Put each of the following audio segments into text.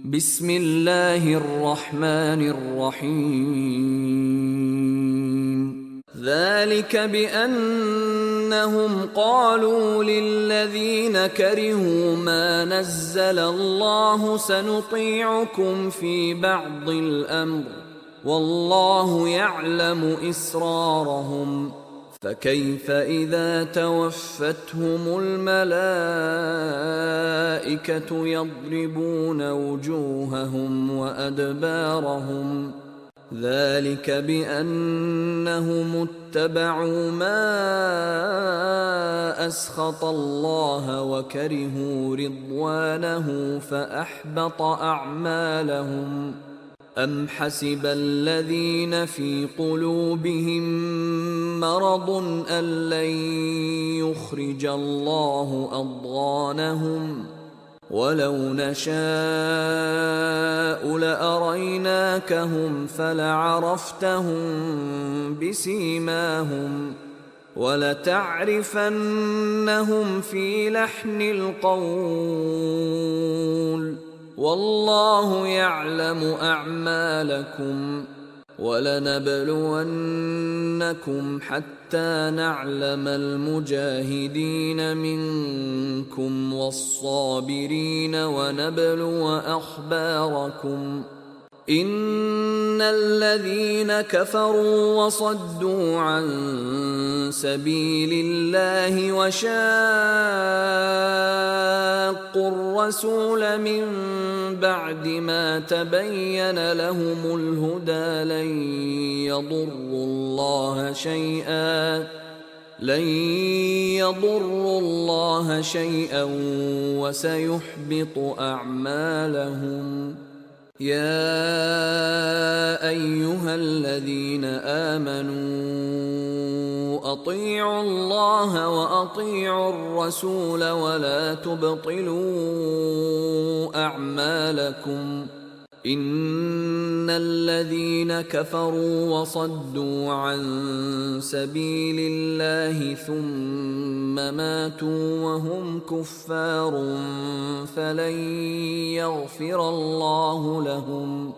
بسم الله الرحمن الرحيم. ذلك بأنهم قالوا للذين كرهوا ما نزل الله سنطيعكم في بعض الأمر والله يعلم إسرارهم فكيف إذا توفتهم الملائكة يضربون وجوههم وأدبارهم ذلك بأنهم اتبعوا ما أسخط الله وكرهوا رضوانه فأحبط أعمالهم. أم حسب الذين في قلوبهم مرض أن لن يخرج الله أضغانهم ولو نشاء لأريناكهم فلعرفتهم بسيماهم ولتعرفنهم في لحن القول والله يعلم أعمالكم ولنبلونكم حتى نعلم المجاهدين منكم والصابرين ونبلو أخباركم. إن الذين كفروا وصدوا عن سبيل الله وشاقوا الرسول من بعد ما تبين لهم الهدى لن يضروا الله شيئا وسيحبط أعمالهم. يا أيها الذين آمنوا أطيعوا الله وأطيعوا الرسول ولا تبطلوا أعمالكم. إن الذين كفروا وصدوا عن سبيل الله ثم ماتوا وهم كفار فلن يغفر الله لهم.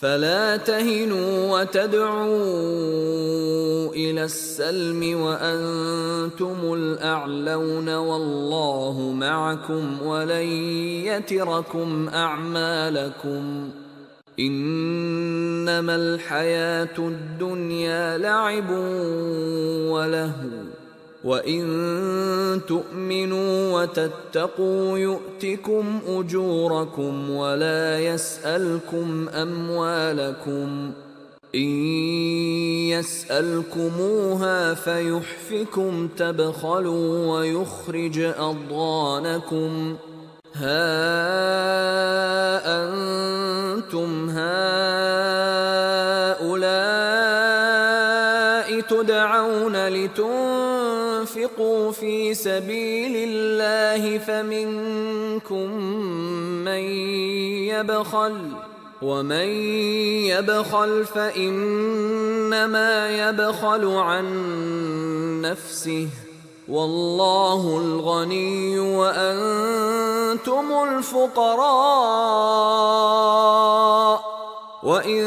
فلا تهنوا وتدعوا إلى السلم وأنتم الأعلون والله معكم ولن يتركم أعمالكم. إنما الحياة الدنيا لعب ولهو وإن تؤمنوا وتتقوا يؤتكم أجوركم ولا يسألكم أموالكم. إن يسألكموها فيحفكم تبخلوا ويخرج أضغانكم. ها أنتم هؤلاء تدعون لتنفقوا في سبيل الله فمنكم من يبخل ومن يبخل فإنما يبخل عن نفسه والله الغني وأنتم الفقراء وإن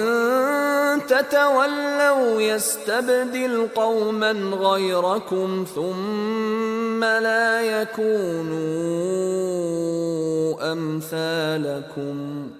تتولوا يستبدل قوما غيركم ثم لا يكونوا أمثالكم.